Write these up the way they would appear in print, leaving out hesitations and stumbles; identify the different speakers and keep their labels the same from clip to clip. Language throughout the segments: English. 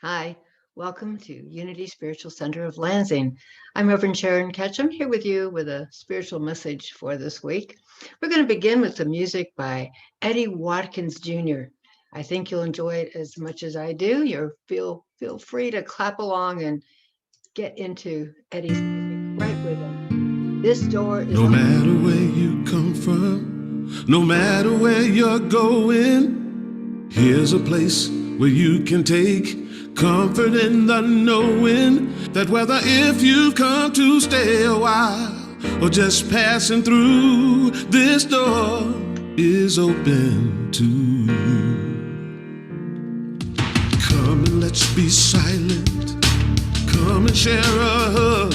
Speaker 1: Hi, welcome to Unity Spiritual Center of Lansing. I'm Reverend Sharon Ketchum here with you with a spiritual message for this week. We're going to begin with some music by Eddie Watkins Jr. I think you'll enjoy it as much as I do. Feel free to clap along and get into Eddie's music right with him. This door is
Speaker 2: no matter where you come from, no matter where you're going, here's a place where you can take comfort in the knowing that whether if you've come to stay a while or just passing through, this door is open to you. Come and let's be silent. Come and share a hug.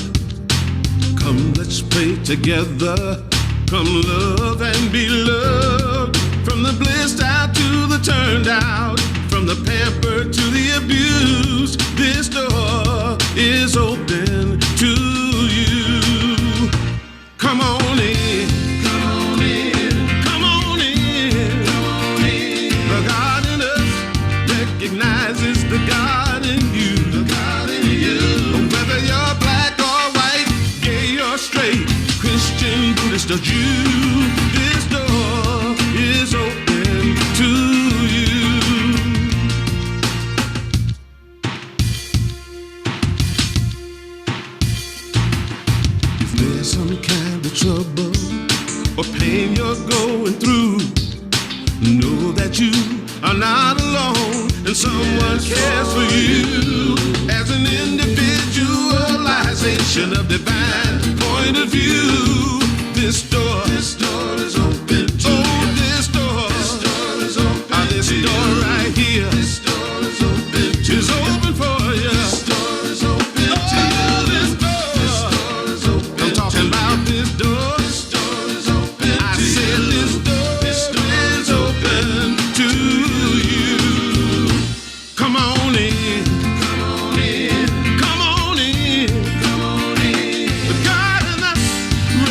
Speaker 2: Come, let's pray together. Come, love and be loved. From the blissed out to the turned out, from the pampered to the abused, this door is open to you. Come on in. Come on in. Come on in. Come on in. The God in us recognizes the God in you. The God in you. Whether you're black or white, gay or straight, Christian, Buddhist or Jew, this door is open to you. If there's some kind of trouble or pain you're going through, know that you are not alone and someone cares for you. As an individualization of divine point of view, this door is open to you. This door is open. This door right here, this door is open to is open for you. This door is open to you. This door is open. I'm talking about this door. This door is open. I said this door is open to you. Come on in. Come on in. Come on in. Come on in. The God in us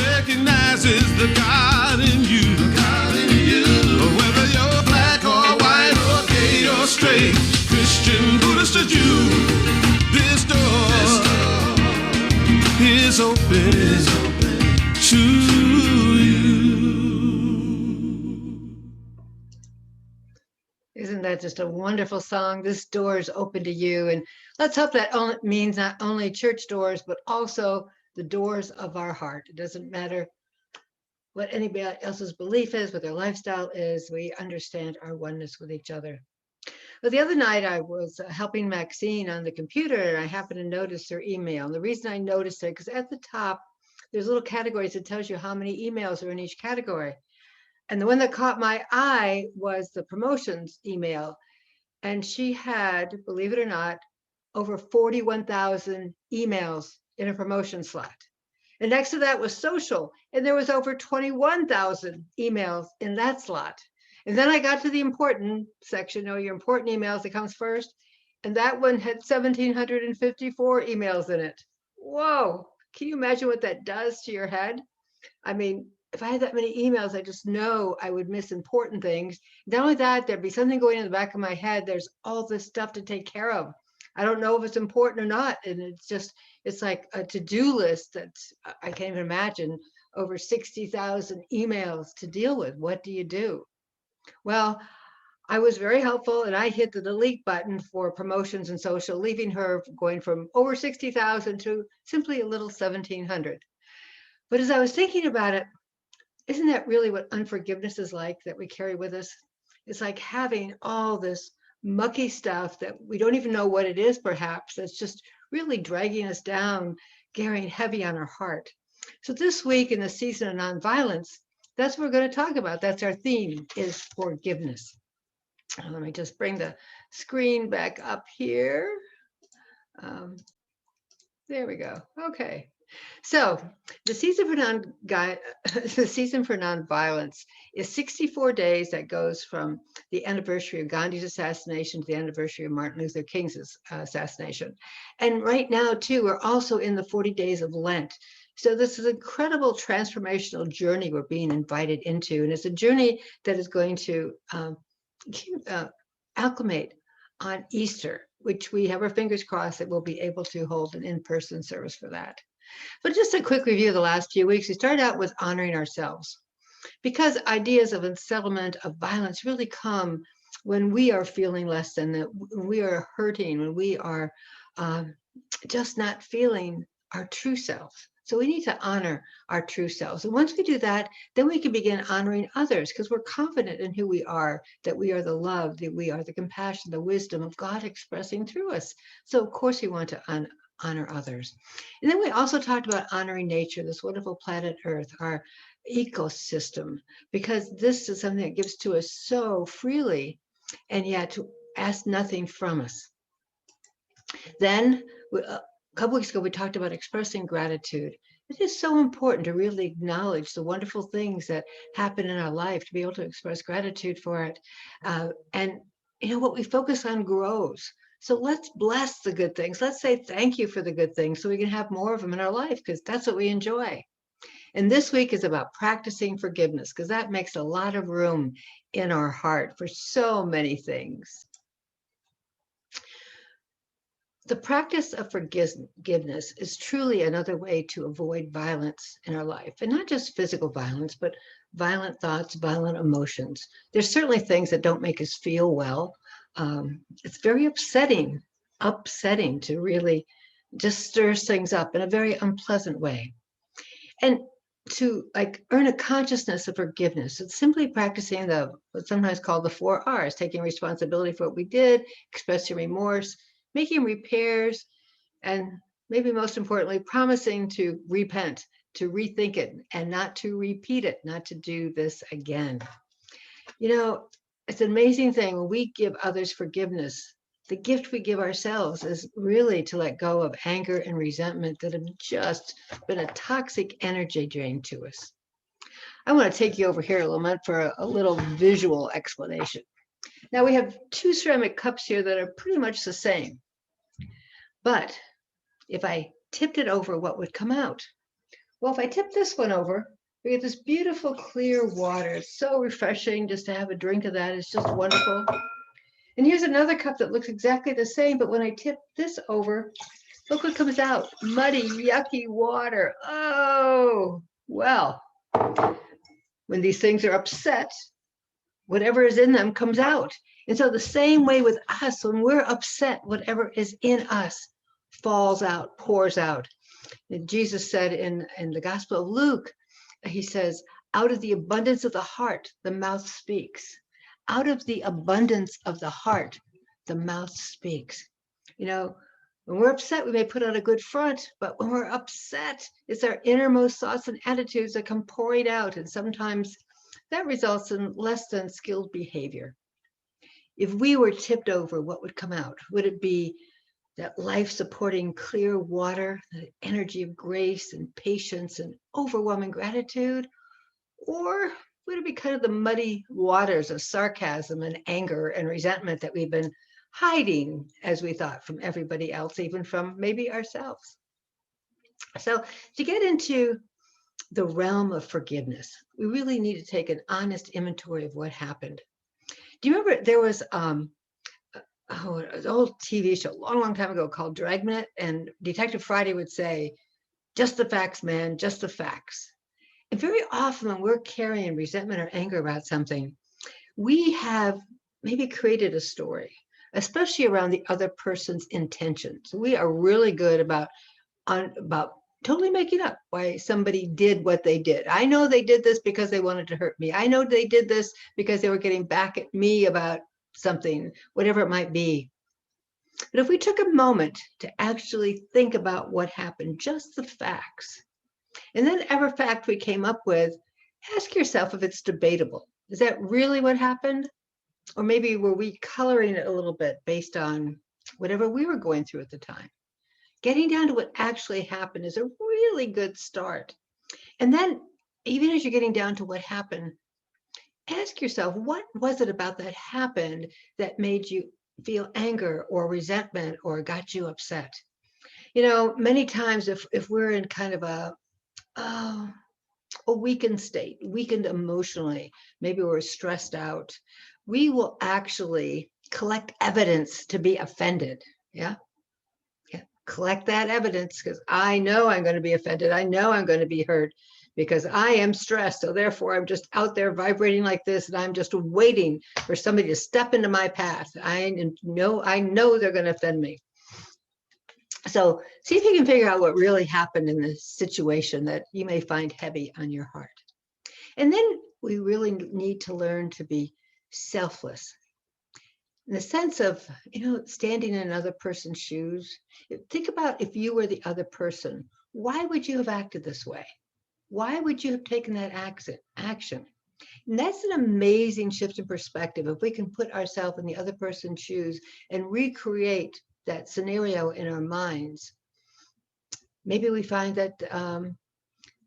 Speaker 2: recognizes the God in you. The God in you. Whether you're black or white or gay or straight, Christian, Buddhist or Jew, this door is open to you.
Speaker 1: Isn't that just a wonderful song? This door is open to you. And let's hope that means not only church doors, but also the doors of our heart. It doesn't matter what anybody else's belief is, what their lifestyle is. We understand our oneness with each other. But the other night I was helping Maxine on the computer and I happened to notice her email. And the reason I noticed it, because at the top, there's little categories that tells you how many emails are in each category. And the one that caught my eye was the promotions email. And she had, believe it or not, over 41,000 emails in a promotion slot. And next to that was social. And there was over 21,000 emails in that slot. And then I got to the important section, your important emails that comes first. And that one had 1,754 emails in it. Whoa, can you imagine what that does to your head? I mean, if I had that many emails, I just know I would miss important things. Not only that, there'd be something going in the back of my head. There's all this stuff to take care of. I don't know if it's important or not. And it's like a to-do list that's, I can't even imagine, over 60,000 emails to deal with. What do you do? Well, I was very helpful and I hit the delete button for promotions and social, leaving her going from over 60,000 to simply a little 1,700. But as I was thinking about it, isn't that really what unforgiveness is like that we carry with us? It's like having all this mucky stuff that we don't even know what it is, perhaps, that's just really dragging us down, carrying heavy on our heart. So this week in the season of nonviolence, that's what we're going to talk about. That's our theme, is forgiveness. Let me just bring the screen back up here. There we go. Okay. So the season for nonviolence is 64 days that goes from the anniversary of Gandhi's assassination to the anniversary of Martin Luther King's assassination. And right now, too, we're also in the 40 days of Lent. So this is an incredible transformational journey we're being invited into. And it's a journey that is going to acclimate on Easter. which we have our fingers crossed that we'll be able to hold an in-person service for that. But just a quick review of the last few weeks. We started out with honoring ourselves, because ideas of unsettlement, of violence really come when we are feeling less than, that we are hurting, when we are just not feeling our true selves. So we need to honor our true selves. And once we do that, then we can begin honoring others, because we're confident in who we are, that we are the love, that we are the compassion, the wisdom of God expressing through us. So of course we want to honor others. And then we also talked about honoring nature, this wonderful planet Earth, our ecosystem, because this is something that gives to us so freely and yet asks nothing from us. Then a couple weeks ago, we talked about expressing gratitude. It is so important to really acknowledge the wonderful things that happen in our life, to be able to express gratitude for it. And what we focus on grows. So let's bless the good things. Let's say thank you for the good things so we can have more of them in our life, because that's what we enjoy. And this week is about practicing forgiveness, because that makes a lot of room in our heart for so many things. The practice of forgiveness is truly another way to avoid violence in our life, and not just physical violence, but violent thoughts, violent emotions. There's certainly things that don't make us feel well. It's very upsetting to really just stirs things up in a very unpleasant way. And to earn a consciousness of forgiveness, it's simply practicing what's sometimes called the 4 R's, taking responsibility for what we did, expressing remorse, making repairs, and maybe most importantly, promising to repent, to rethink it, and not to repeat it, not to do this again. It's an amazing thing when we give others forgiveness. The gift we give ourselves is really to let go of anger and resentment that have just been a toxic energy drain to us. I want to take you over here a little bit for a little visual explanation. Now we have 2 ceramic cups here that are pretty much the same. But if I tipped it over, what would come out? Well, if I tip this one over, we get this beautiful clear water. It's so refreshing just to have a drink of that. It's just wonderful. And here's another cup that looks exactly the same, but when I tip this over, look what comes out. Muddy, yucky water. Oh, well, when these things are upset, whatever is in them comes out. And so the same way with us, when we're upset, whatever is in us falls out, pours out. And Jesus said in the Gospel of Luke, he says, out of the abundance of the heart, the mouth speaks. Out of the abundance of the heart, the mouth speaks. When we're upset, we may put on a good front, but when we're upset, it's our innermost thoughts and attitudes that come pouring out. And sometimes that results in less than skilled behavior. If we were tipped over, what would come out? Would it be that life-supporting clear water, the energy of grace and patience and overwhelming gratitude? Or would it be kind of the muddy waters of sarcasm and anger and resentment that we've been hiding, as we thought, from everybody else, even from maybe ourselves? So to get into the realm of forgiveness, we really need to take an honest inventory of what happened. Do you remember there was an old TV show a long time ago called Dragnet, and Detective Friday would say, just the facts, man, just the facts. And very often when we're carrying resentment or anger about something, we have maybe created a story, especially around the other person's intentions. So we are really good about totally making up why somebody did what they did. I know they did this because they wanted to hurt me. I know they did this because they were getting back at me about something, whatever it might be. But if we took a moment to actually think about what happened, just the facts, and then every fact we came up with, ask yourself if it's debatable. Is that really what happened? Or maybe were we coloring it a little bit based on whatever we were going through at the time? Getting down to what actually happened is a really good start. And then even as you're getting down to what happened, ask yourself, what was it about that happened that made you feel anger or resentment or got you upset? Many times if we're in kind of a weakened state, weakened emotionally, maybe we're stressed out, we will actually collect evidence to be offended. Yeah. Yeah. Collect that evidence because I know I'm going to be offended. I know I'm going to be hurt because I am stressed. So therefore, I'm just out there vibrating like this, and I'm just waiting for somebody to step into my path. I know they're going to offend me. So see if you can figure out what really happened in this situation that you may find heavy on your heart. And then we really need to learn to be selfless in the sense of, standing in another person's shoes. Think about if you were the other person, why would you have acted this way? Why would you have taken that action? And that's an amazing shift in perspective. If we can put ourselves in the other person's shoes and recreate that scenario in our minds, maybe we find that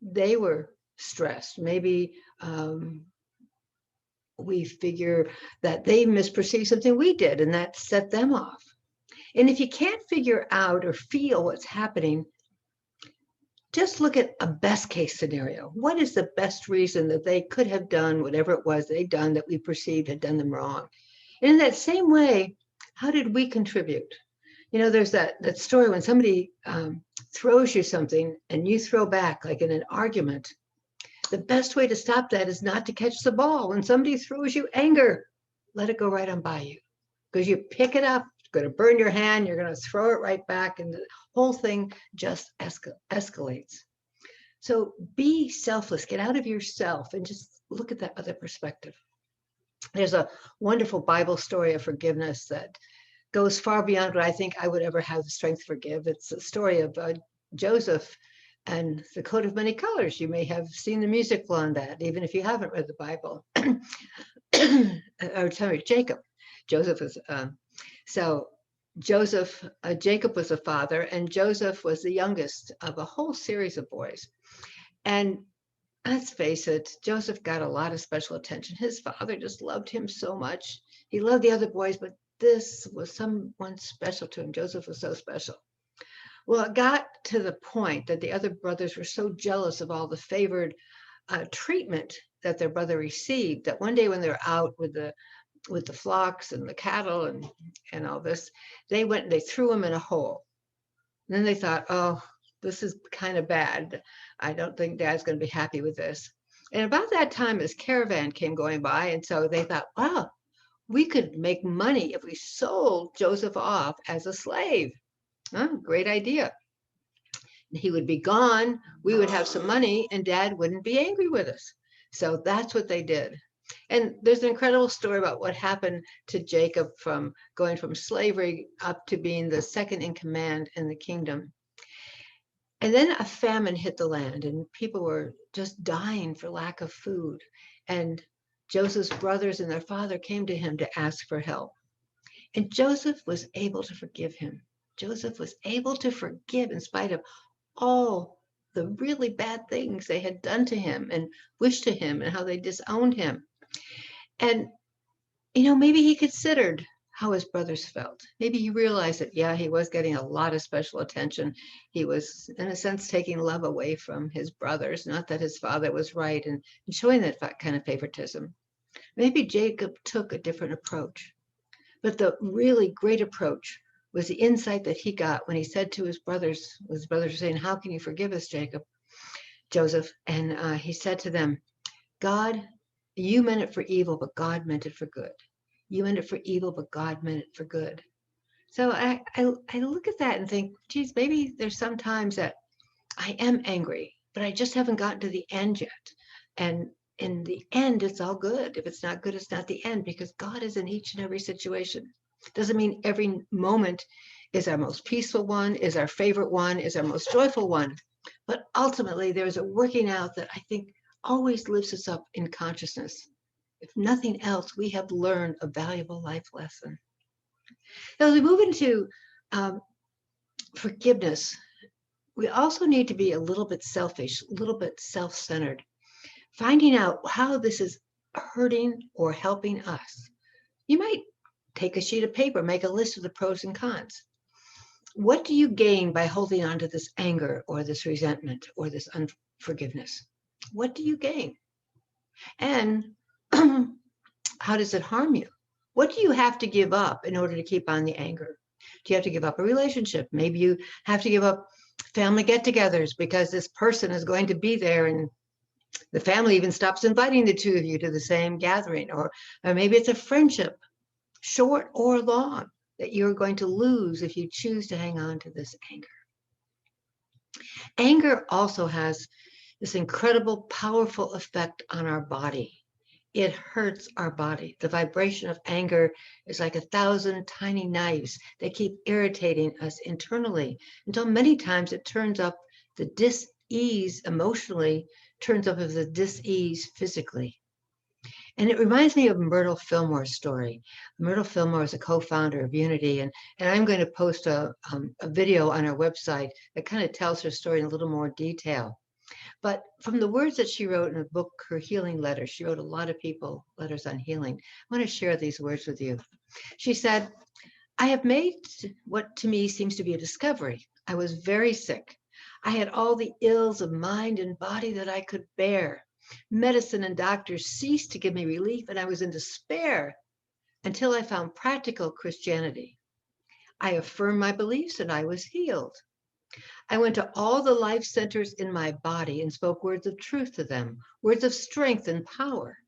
Speaker 1: they were stressed. Maybe we figure that they misperceived something we did and that set them off. And if you can't figure out or feel what's happening, just look at a best case scenario. What is the best reason that they could have done whatever it was they'd done that we perceived had done them wrong? And in that same way, how did we contribute? There's that story when somebody throws you something and you throw back, like in an argument. The best way to stop that is not to catch the ball. When somebody throws you anger, let it go right on by you. Because you pick it up, it's going to burn your hand, you're going to throw it right back, and the whole thing just escalates. So be selfless, get out of yourself and just look at that other perspective. There's a wonderful Bible story of forgiveness that goes far beyond what I think I would ever have the strength to forgive. It's a story of Joseph and the coat of many colors. You may have seen the musical on that, even if you haven't read the Bible. Or sorry, Jacob. Joseph was Jacob was a father, and Joseph was the youngest of a whole series of boys. And let's face it, Joseph got a lot of special attention. His father just loved him so much. He loved the other boys, but this was someone special to him. Joseph was so special. Well, it got to the point that the other brothers were so jealous of all the favored treatment that their brother received that one day when they were out with the flocks and the cattle and all this, they went and they threw him in a hole. And then they thought, oh, this is kind of bad. I don't think Dad's going to be happy with this. And about that time, this caravan came going by. And so they thought, wow, we could make money if we sold Joseph off as a slave. Oh, great idea. He would be gone. We would have some money and Dad wouldn't be angry with us. So that's what they did. And there's an incredible story about what happened to Jacob from going from slavery up to being the second in command in the kingdom. And then a famine hit the land and people were just dying for lack of food. And Joseph's brothers and their father came to him to ask for help. And Joseph was able to forgive him. Joseph was able to forgive in spite of all the really bad things they had done to him and wished to him and how they disowned him. And, maybe he considered how his brothers felt. Maybe he realized that, yeah, he was getting a lot of special attention. He was, in a sense, taking love away from his brothers, not that his father was right and showing that kind of favoritism. Maybe Jacob took a different approach. But the really great approach was the insight that he got when he said to his brothers were saying, how can you forgive us, Joseph? And he said to them, God, you meant it for evil, but God meant it for good. You meant it for evil, but God meant it for good. So I look at that and think, geez, maybe there's some times that I am angry, but I just haven't gotten to the end yet. And in the end, it's all good. If it's not good, it's not the end, because God is in each and every situation. Doesn't mean every moment is our most peaceful one, is our favorite one, is our most joyful one. But ultimately, there's a working out that I think always lifts us up in consciousness. If nothing else, we have learned a valuable life lesson. Now, as we move into forgiveness, we also need to be a little bit selfish, a little bit self-centered, finding out how this is hurting or helping us. You might take a sheet of paper, make a list of the pros and cons. What do you gain by holding on to this anger or this resentment or this unforgiveness? What do you gain? And how does it harm you? What do you have to give up in order to keep on the anger? Do you have to give up a relationship? Maybe you have to give up family get-togethers because this person is going to be there, and the family even stops inviting the two of you to the same gathering. Or maybe it's a friendship, short or long, that you're going to lose if you choose to hang on to this anger. Anger also has this incredible, powerful effect on our body. It hurts our body. The vibration of anger is like 1,000 tiny knives that keep irritating us internally until many times it turns up the dis-ease emotionally, turns up as a dis-ease physically. And it reminds me of Myrtle Fillmore's story. Myrtle Fillmore is a co-founder of Unity, and I'm going to post a video on our website that kind of tells her story in a little more detail. But from the words that she wrote in the book, her healing letters, she wrote a lot of people letters on healing. I want to share these words with you. She said, I have made what to me seems to be a discovery. I was very sick. I had all the ills of mind and body that I could bear. Medicine and doctors ceased to give me relief, and I was in despair until I found practical Christianity. I affirmed my beliefs and I was healed. I went to all the life centers in my body and spoke words of truth to them, words of strength and power.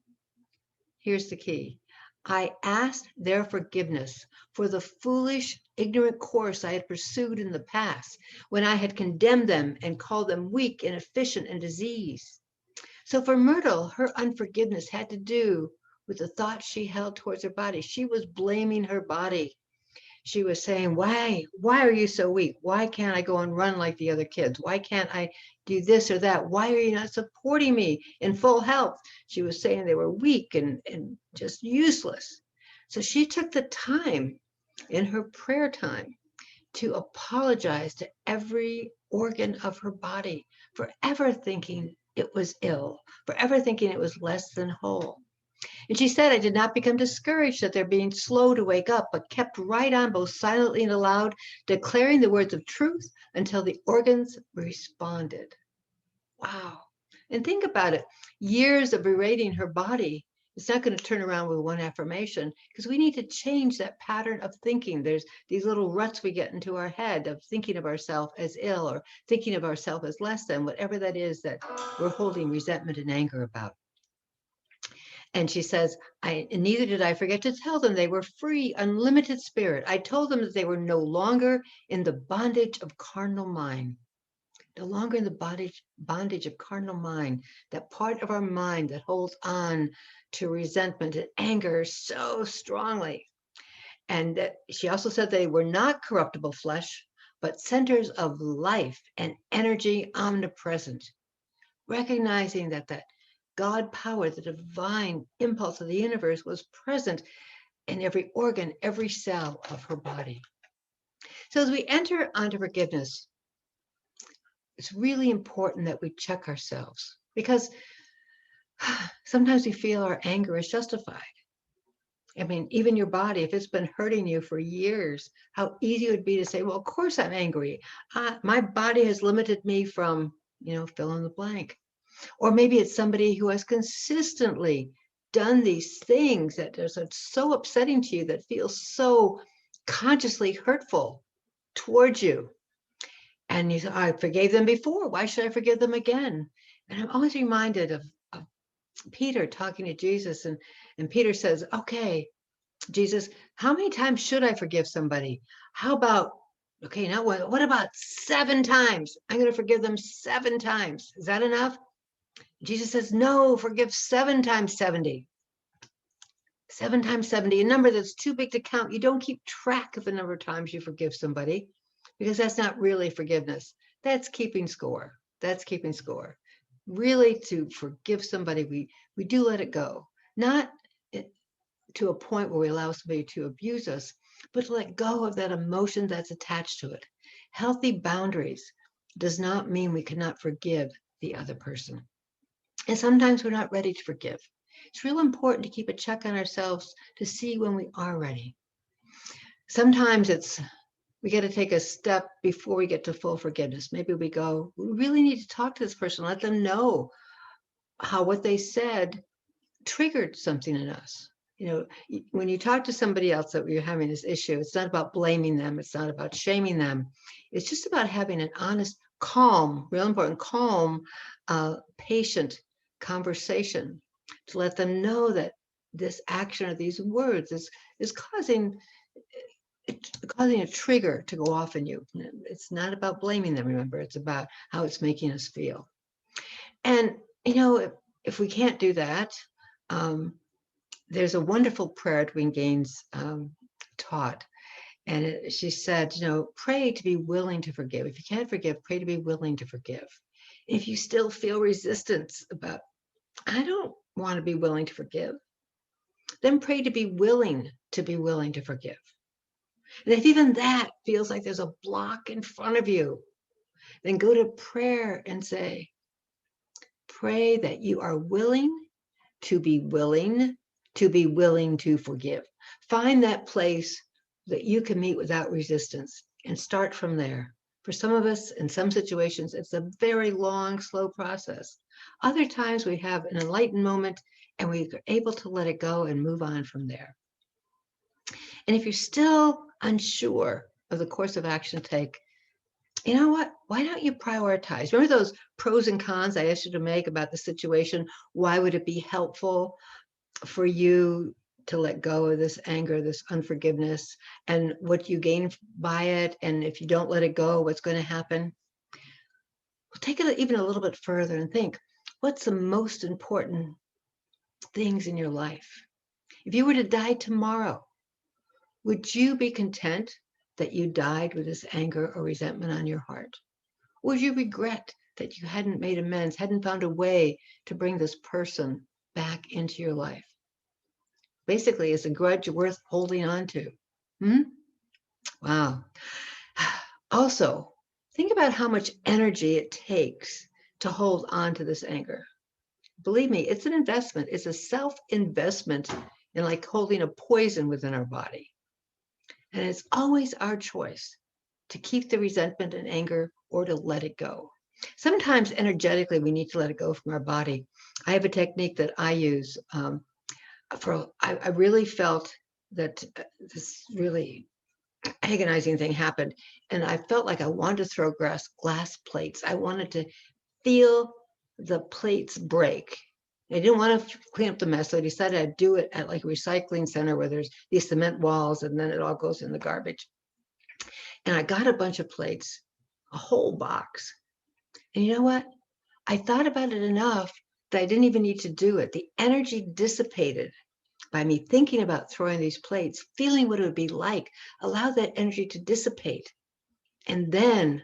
Speaker 1: Here's the key. I asked their forgiveness for the foolish, ignorant course I had pursued in the past when I had condemned them and called them weak, inefficient, and diseased. So for Myrtle, her unforgiveness had to do with the thoughts she held towards her body. She was blaming her body. She was saying, why are you so weak? Why can't I go and run like the other kids? Why can't I do this or that? Why are you not supporting me in full health? She was saying they were weak and just useless. So she took the time in her prayer time to apologize to every organ of her body for ever thinking it was ill, for ever thinking it was less than whole. And she said, I did not become discouraged at their being slow to wake up, but kept right on, both silently and aloud, declaring the words of truth until the organs responded. Wow. And think about it. Years of berating her body, it's not going to turn around with one affirmation, because we need to change that pattern of thinking. There's these little ruts we get into our head of thinking of ourselves as ill or thinking of ourselves as less than, whatever that is that we're holding resentment and anger about. And she says, neither did I forget to tell them they were free, unlimited spirit. I told them that they were no longer in the bondage of carnal mind. No longer in the bondage of carnal mind, that part of our mind that holds on to resentment and anger so strongly. And that she also said they were not corruptible flesh, but centers of life and energy omnipresent. Recognizing that God power, the divine impulse of the universe was present in every organ, every cell of her body. So as we enter onto forgiveness, it's really important that we check ourselves, because sometimes we feel our anger is justified. I mean, even your body, if it's been hurting you for years, how easy it would be to say, well, of course I'm angry. My body has limited me from, fill in the blank. Or maybe it's somebody who has consistently done these things that are so upsetting to you, that feels so consciously hurtful towards you. And you say, I forgave them before. Why should I forgive them again? And I'm always reminded of Peter talking to Jesus. And Peter says, okay, Jesus, how many times should I forgive somebody? How about, okay, now what about 7 times? I'm going to forgive them 7 times. Is that enough? Jesus says, no, forgive 7 times 70. 7 times 70, a number that's too big to count. You don't keep track of the number of times you forgive somebody, because that's not really forgiveness. That's keeping score. That's keeping score. Really, to forgive somebody, we do let it go. Not to a point where we allow somebody to abuse us, but to let go of that emotion that's attached to it. Healthy boundaries does not mean we cannot forgive the other person. And sometimes we're not ready to forgive. It's real important to keep a check on ourselves to see when we are ready. Sometimes we got to take a step before we get to full forgiveness. Maybe we really need to talk to this person, let them know how what they said triggered something in us. When you talk to somebody else that you're having this issue, it's not about blaming them. It's not about shaming them. It's just about having an honest, calm, real important, calm, patient conversation to let them know that this action or these words is causing a trigger to go off in you. It's not about blaming them, remember, it's about how it's making us feel. And, if we can't do that, there's a wonderful prayer Edwin Gaines taught. And she said, pray to be willing to forgive. If you can't forgive, pray to be willing to forgive. If you still feel resistance about, I don't want to be willing to forgive, then pray to be willing to forgive. And if even that feels like there's a block in front of you, then go to prayer and say, pray that you are willing to be willing to forgive. Find that place that you can meet without resistance and start from there. For some of us, in some situations, it's a very long, slow process. Other times we have an enlightened moment and we're able to let it go and move on from there. And if you're still unsure of the course of action to take, you know what? Why don't you prioritize? Remember those pros and cons I asked you to make about the situation? Why would it be helpful for you to let go of this anger, this unforgiveness, and what you gain by it? And if you don't let it go, what's going to happen? Well, take it even a little bit further and think, what's the most important things in your life? If you were to die tomorrow, would you be content that you died with this anger or resentment on your heart? Or would you regret that you hadn't made amends, hadn't found a way to bring this person back into your life? Basically, it's a grudge worth holding on to. Wow. Also, think about how much energy it takes to hold on to this anger. Believe me, it's an investment. It's a self-investment in like holding a poison within our body. And it's always our choice to keep the resentment and anger or to let it go. Sometimes energetically, we need to let it go from our body. I have a technique that I use. I really felt that this really agonizing thing happened. And I felt like I wanted to throw glass plates. I wanted to feel the plates break. I didn't want to clean up the mess, so I decided I'd do it at like a recycling center where there's these cement walls and then it all goes in the garbage. And I got a bunch of plates, a whole box. And you know what? I thought about it enough that I didn't even need to do it. The energy dissipated by me thinking about throwing these plates, feeling what it would be like, allow that energy to dissipate. And then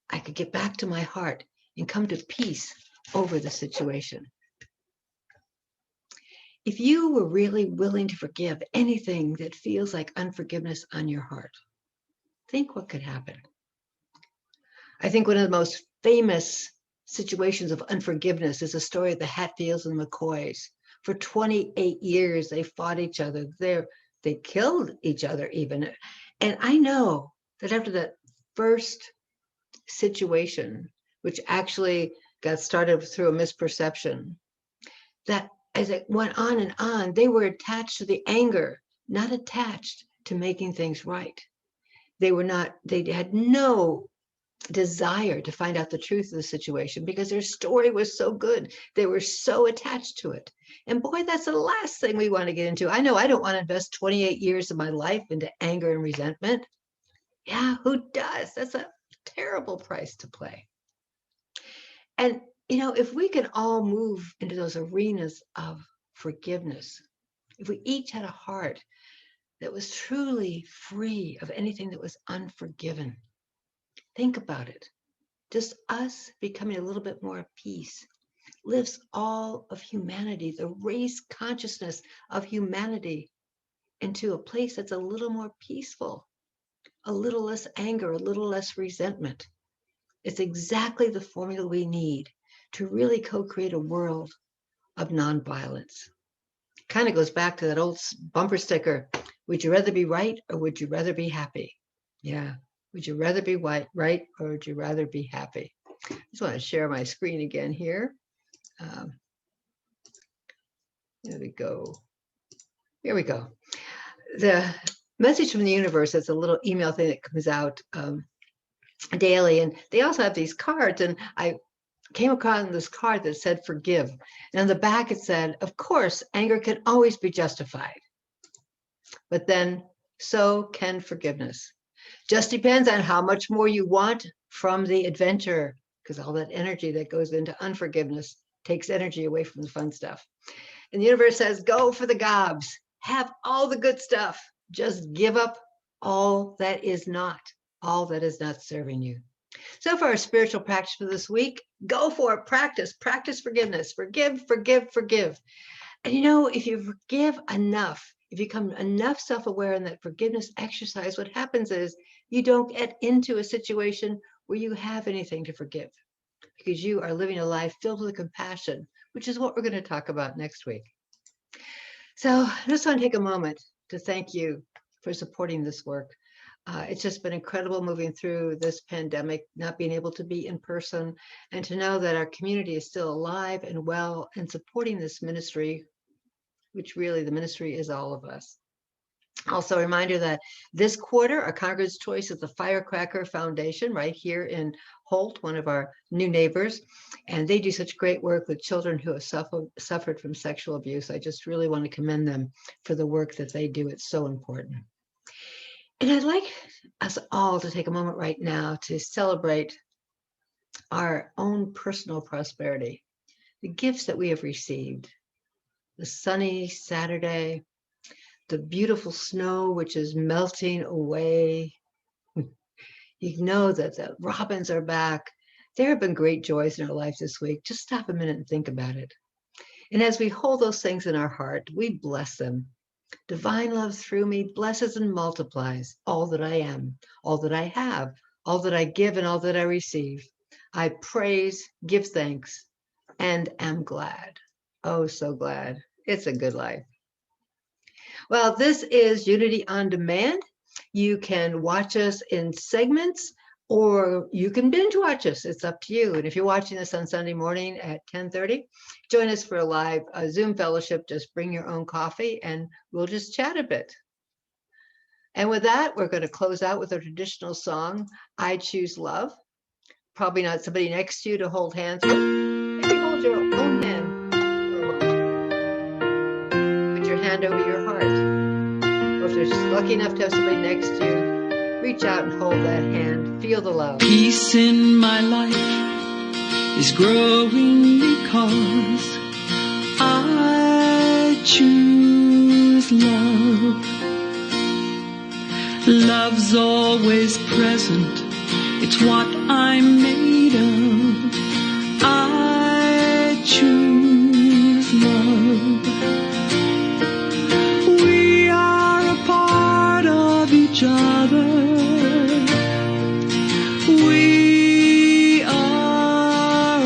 Speaker 1: I could get back to my heart and come to peace over the situation. If you were really willing to forgive anything that feels like unforgiveness on your heart, think what could happen. I think one of the most famous situations of unforgiveness is the story of the Hatfields and McCoys. For 28 years, they fought each other. They killed each other even. And I know that after that first situation, which actually got started through a misperception, that as it went on and on, they were attached to the anger, not attached to making things right. They had no desire to find out the truth of the situation because their story was so good. They were so attached to it. And boy, that's the last thing we want to get into. I know I don't want to invest 28 years of my life into anger and resentment. Yeah, who does? That's a terrible price to pay. And, if we can all move into those arenas of forgiveness, if we each had a heart that was truly free of anything that was unforgiven, think about it. Just us becoming a little bit more at peace lifts all of humanity, the race consciousness of humanity, into a place that's a little more peaceful, a little less anger, a little less resentment. It's exactly the formula we need to really co-create a world of nonviolence. Kind of goes back to that old bumper sticker. Would you rather be right or would you rather be happy? Yeah. Would you rather be right or would you rather be happy? I just want to share my screen again here. There we go. Here we go. The message from the universe is a little email thing that comes out daily. And they also have these cards. And I came across this card that said forgive. And on the back it said, of course, anger can always be justified. But then so can forgiveness. Just depends on how much more you want from the adventure, because all that energy that goes into unforgiveness takes energy away from the fun stuff. And the universe says, go for the gobs, have all the good stuff. Just give up all that is not serving you. So for our spiritual practice for this week, go for it. Practice forgiveness. Forgive. And you know, if you forgive enough, if you become enough self-aware in that forgiveness exercise, what happens is you don't get into a situation where you have anything to forgive, because you are living a life filled with compassion, which is what we're going to talk about next week. So I just want to take a moment to thank you for supporting this work. It's just been incredible moving through this pandemic, not being able to be in person, and to know that our community is still alive and well and supporting this ministry, which really the ministry is all of us. Also a reminder that this quarter, our Congress Choice is the Firecracker Foundation right here in Holt, one of our new neighbors. And they do such great work with children who have suffered from sexual abuse. I just really want to commend them for the work that they do. It's so important. And I'd like us all to take a moment right now to celebrate our own personal prosperity, the gifts that we have received, the sunny Saturday, the beautiful snow, which is melting away. You know that the robins are back. There have been great joys in our life this week. Just stop a minute and think about it. And as we hold those things in our heart, we bless them. Divine love through me blesses and multiplies all that I am, all that I have, all that I give, and all that I receive. I praise, give thanks, and am glad. Oh, so glad. It's a good life. Well, this is Unity on Demand. You can watch us in segments, or you can binge watch us. It's up to you. And if you're watching this on Sunday morning at 10:30, join us for a live Zoom fellowship. Just bring your own coffee and we'll just chat a bit. And with that, we're going to close out with a traditional song, I Choose Love. Probably not somebody next to you to hold hands with. Maybe hold your own hand for a moment. Put your hand over your heart. Or if you're lucky enough to have somebody next to you, reach out and hold that hand. Feel the love.
Speaker 3: Peace in my life is growing because I choose love. Love's always present. It's what I'm made of. I choose love. We are a part of each other. We are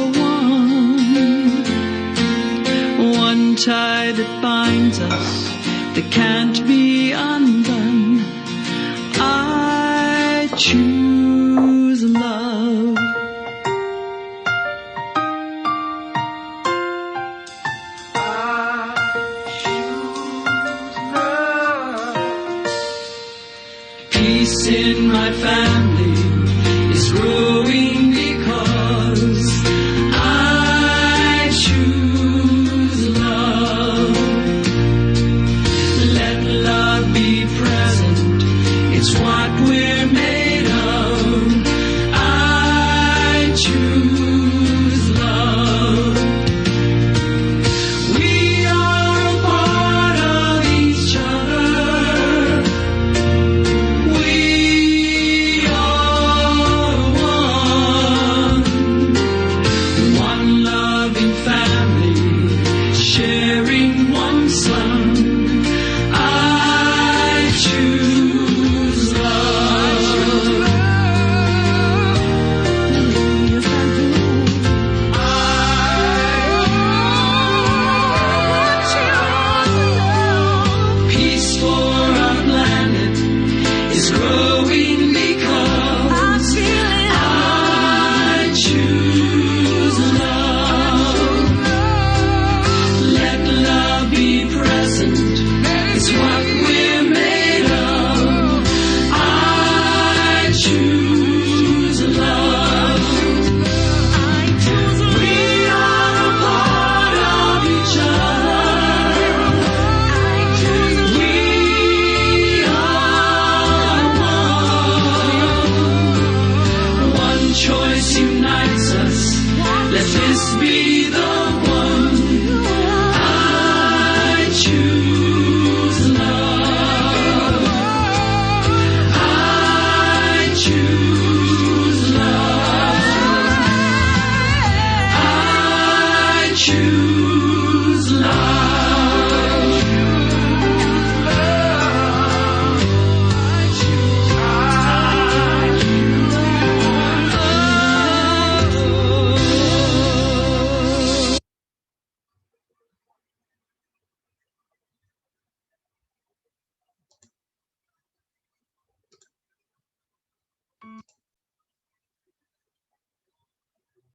Speaker 3: one tie that binds us, that can't be undone. I choose love. I choose love. Peace in my family is growing.